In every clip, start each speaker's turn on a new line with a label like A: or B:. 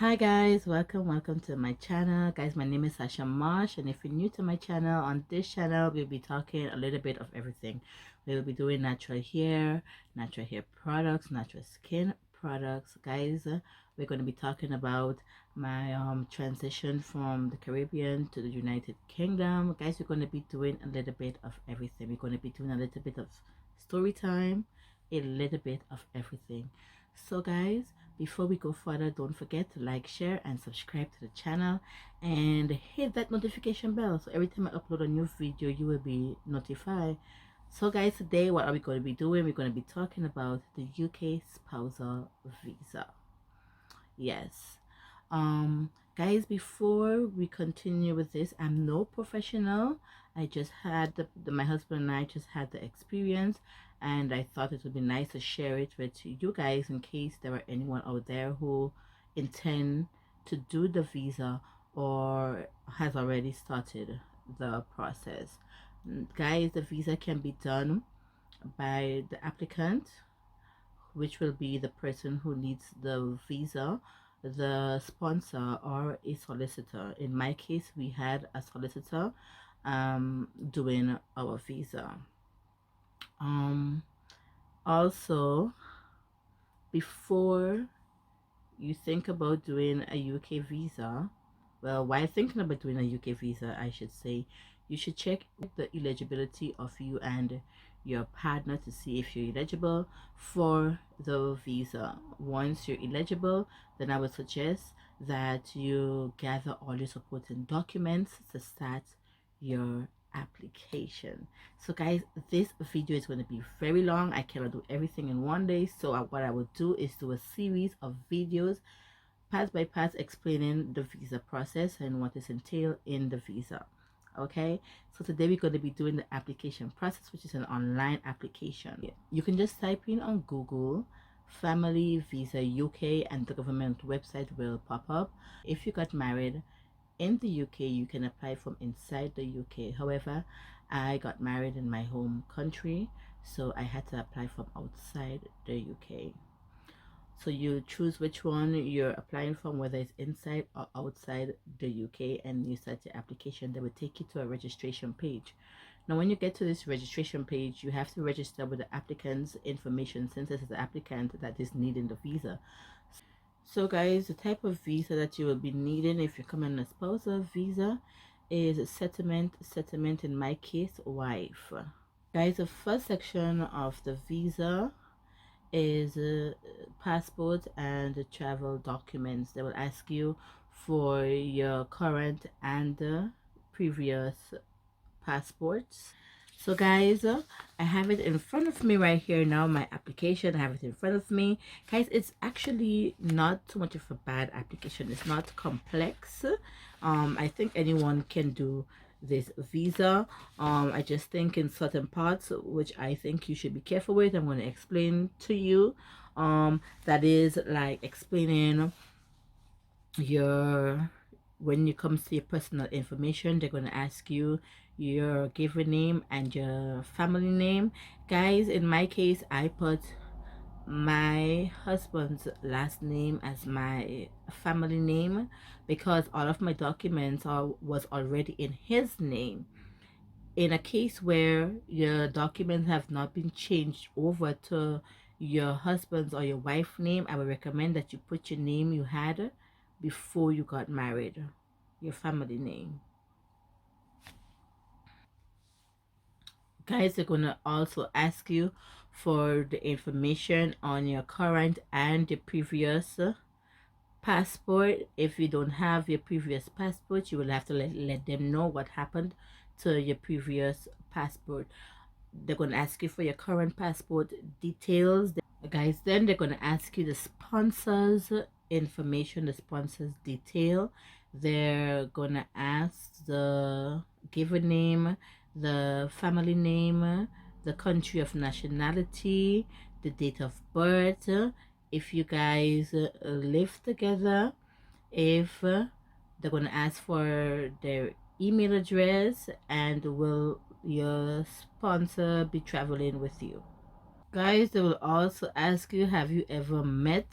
A: Hi guys, welcome to my channel. Guys, my name is Sasha Marsh, and if you're new to my channel, on this channel we'll be talking a little bit of everything. We'll be doing natural hair products, natural skin products. Guys, we're going to be talking about my transition from the Caribbean to the United Kingdom. Guys, we're going to be doing a little bit of everything. We're going to be doing a little bit of story time, a little bit of everything. So guys, before we go further, don't forget to like, share, and subscribe to the channel, and hit that notification bell so every time I upload a new video you will be notified. So guys, today what are we going to be doing? We're going to be talking about the UK spousal visa. Yes. Guys, before we continue with this, I'm no professional. I just had my husband and I just had the experience, and I thought it would be nice to share it with you guys in case there are anyone out there who intend to do the visa or has already started the process. Guys, the visa can be done by the applicant, which will be the person who needs the visa, the sponsor, or a solicitor. In my case, we had a solicitor doing our visa. Also, before you think about doing a UK visa, well, while thinking about doing a UK visa, I should say, you should check the eligibility of you and your partner to see if you're eligible for the visa. Once you're eligible, then I would suggest that you gather all your supporting documents to start your application. So guys, this video is going to be very long. I cannot do everything in one day, so what I will do is do a series of videos pass by pass explaining the visa process and what is entailed in the visa. Okay, so today we're going to be doing the application process, which is an online application. You can just type in on Google Family Visa UK and the government website will pop up. If you got married in the UK, you can apply from inside the UK. However, I got married in my home country, so I had to apply from outside the UK. So you choose which one you're applying from, whether it's inside or outside the UK, and you start your application. They will take you to a registration page. Now when you get to this registration page, you have to register with the applicant's information, since it's the applicant that is needing the visa. So guys, the type of visa that you will be needing if you're coming on a spousal visa is settlement, in my case, wife. Guys, the first section of the visa is passport and travel documents. They will ask you for your current and previous passports. So guys, I have it in front of me right here now, my application. I have it in front of me. Guys, it's actually not too much of a bad application. It's not complex. I think anyone can do this visa. I just think in certain parts which I think you should be careful with, I'm going to explain to you. That is like explaining your, when it comes to your personal information, they're going to ask you your given name and your family name. Guys, in my case, I put my husband's last name as my family name because all of my documents was already in his name. In a case where your documents have not been changed over to your husband's or your wife's name, I would recommend that you put your name you had before you got married, your family name. Guys, they're gonna also ask you for the information on your current and your previous passport. If you don't have your previous passport, you will have to let them know what happened to your previous passport. They're going to ask you for your current passport details, guys. Then they're going to ask you the sponsors information, the sponsors detail. They're going to ask the given name, the family name, the country of nationality, the date of birth, if you guys live together, if they're going to ask for their email address, and will your sponsor be traveling with you. Guys, they will also ask you, have you ever met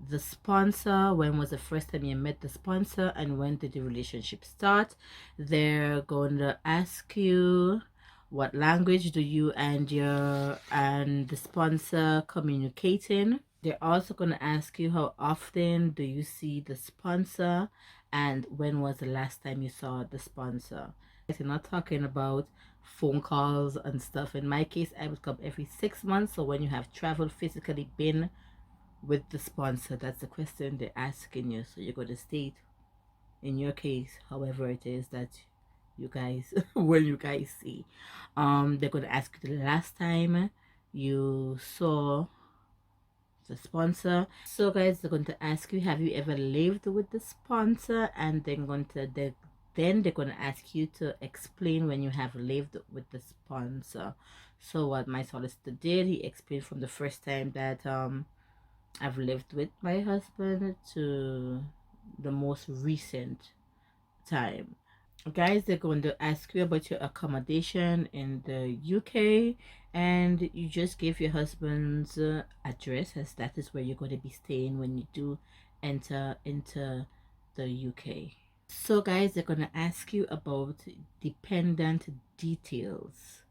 A: the sponsor, when was the first time you met the sponsor, and when did the relationship start. They're going to ask you what language do you and the sponsor communicating. They're also going to ask you how often do you see the sponsor, and when was the last time you saw the sponsor. They're not talking about phone calls and stuff. In my case, I would come every 6 months. So when you have traveled physically, been with the sponsor, that's the question they're asking you. So you're going to state, in your case, however it is that you guys when you guys see, they're going to ask you the last time you saw the sponsor. So guys, they're going to ask you, have you ever lived with the sponsor, and then they're going to ask you to explain when you have lived with the sponsor. So what my solicitor did, he explained from the first time that I've lived with my husband to the most recent time. Guys, they're going to ask you about your accommodation in the UK, and you just give your husband's address, as that is where you're going to be staying when you do enter into the UK. So guys, they're going to ask you about dependent details,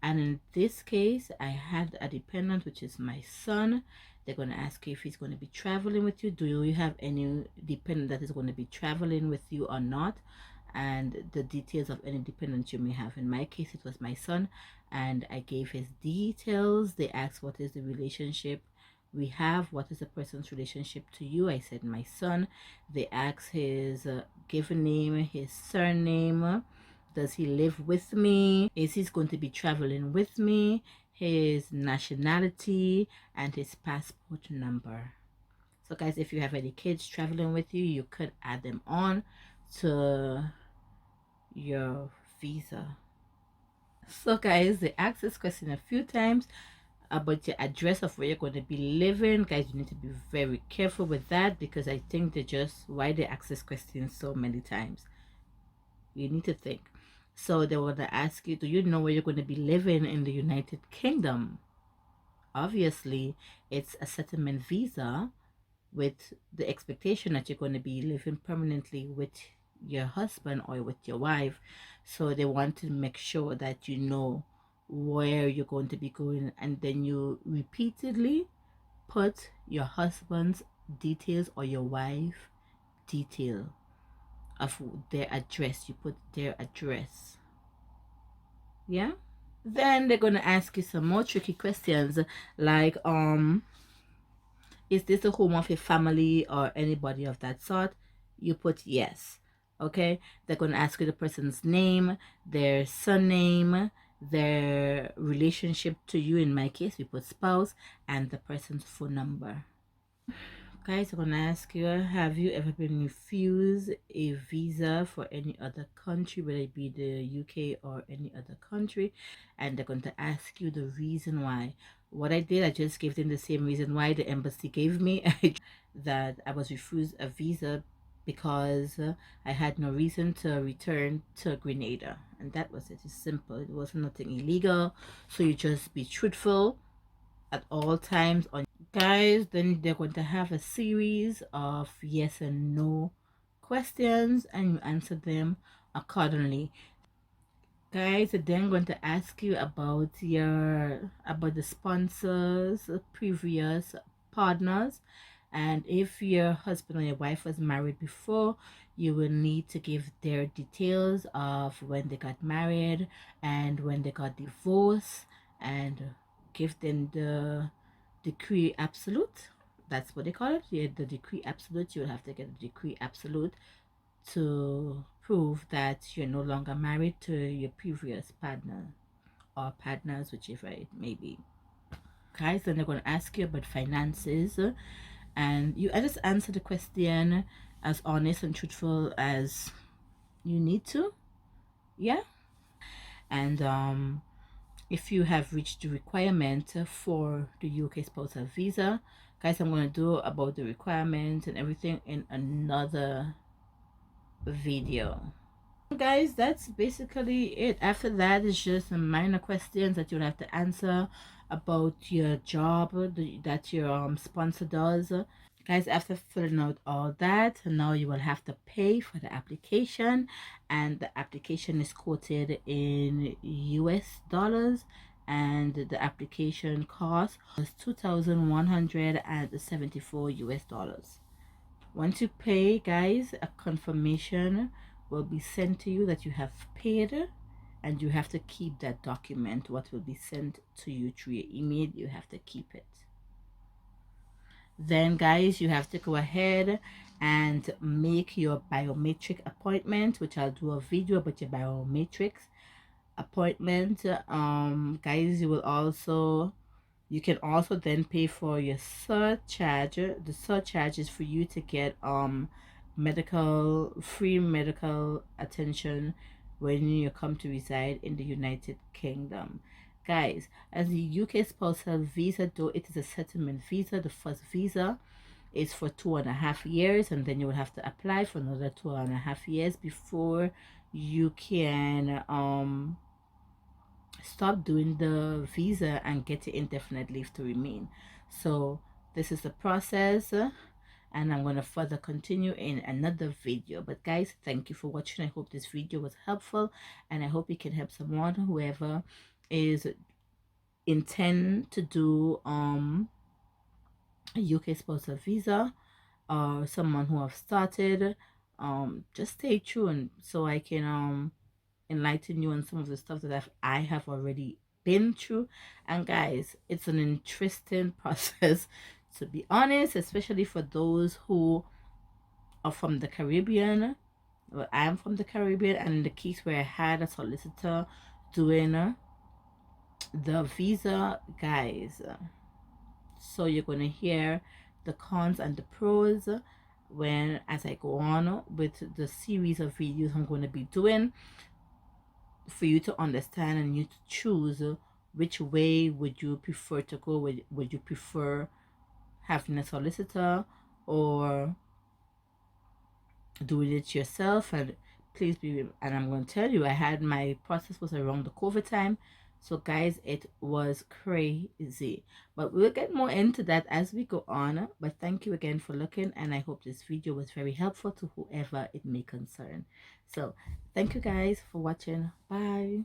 A: and in this case I had a dependent, which is my son. They're going to ask you if he's going to be traveling with you. Do you have any dependent that is going to be traveling with you or not, and the details of any dependent you may have. In my case, it was my son, and I gave his details. They asked, what is the relationship we have, what is the person's relationship to you. I said my son. They asked his given name, his surname, does he live with me, is he going to be traveling with me, his nationality, and his passport number. So guys, if you have any kids traveling with you, you could add them on to your visa. So guys, they asked this question a few times about your address of where you're going to be living. Guys, you need to be very careful with that, because I think why they ask this question so many times, you need to think. So they want to ask you, do you know where you're going to be living in the United Kingdom? Obviously, it's a settlement visa with the expectation that you're going to be living permanently with your husband or with your wife. So they want to make sure that you know where you're going to be going, and then you repeatedly put your husband's details or your wife detail of their address. You put their address. Yeah. Then they're going to ask you some more tricky questions, like is this the home of your family or anybody of that sort? You put yes. Okay. They're going to ask you the person's name, their surname, their relationship to you. In my case, we put spouse, and the person's phone number. Guys, I'm going to ask you, have you ever been refused a visa for any other country, whether it be the UK or any other country? And they're going to ask you the reason why. What I did, I just gave them the same reason why the embassy gave me, that I was refused a visa because I had no reason to return to Grenada. And that was it. It's simple. It was nothing illegal. So you just be truthful at all times. On guys, then they're going to have a series of yes and no questions, and you answer them accordingly. Guys, they're then going to ask you about the sponsors, previous partners, and if your husband or your wife was married before, you will need to give their details of when they got married and when they got divorced, and give them the decree absolute. That's what they call it. Yeah, the decree absolute. You'll have to get the decree absolute to prove that you're no longer married to your previous partner or partners, whichever it may be. Guys, then they're going to ask you about finances, and you just answer the question as honest and truthful as you need to. Yeah. And if you have reached the requirement for the UK spousal visa, guys, I'm going to do about the requirements and everything in another video. Guys, that's basically it. After that, it's just some minor questions that you'll have to answer about your job that your sponsor does. Guys, after filling out all that, now you will have to pay for the application, and the application is quoted in US dollars, and the application cost was 2,174 US dollars. Once you pay, guys, a confirmation will be sent to you that you have paid, and you have to keep that document. What will be sent to you through your email, you have to keep it. Then, guys, you have to go ahead and make your biometric appointment, which I'll do a video about your biometrics appointment. Guys, you can also then pay for your surcharge. The surcharge is for you to get free medical attention when you come to reside in the United Kingdom. Guys, as the UK spousal visa, though it is a settlement visa, the first visa is for 2.5 years, and then you will have to apply for another 2.5 years before you can stop doing the visa and get indefinite leave to remain. So this is the process, and I'm going to further continue in another video. But guys, thank you for watching. I hope this video was helpful, and I hope it can help someone, whoever is intend to do a UK spousal visa, or someone who have started. Just stay tuned so I can enlighten you on some of the stuff that I have already been through. And guys, it's an interesting process, to be honest, especially for those who are from the Caribbean. Well, I'm from the Caribbean, and in the case where I had a solicitor doing the visa, guys, so you're going to hear the cons and the pros when as I go on with the series of videos I'm going to be doing, for you to understand and you to choose which way would you prefer to go. Would you prefer having a solicitor or doing it yourself? And please be, and I'm going to tell you, I had my process was around the COVID time, so guys, it was crazy, but we'll get more into that as we go on. But thank you again for looking, and I hope this video was very helpful to whoever it may concern. So thank you guys for watching. Bye.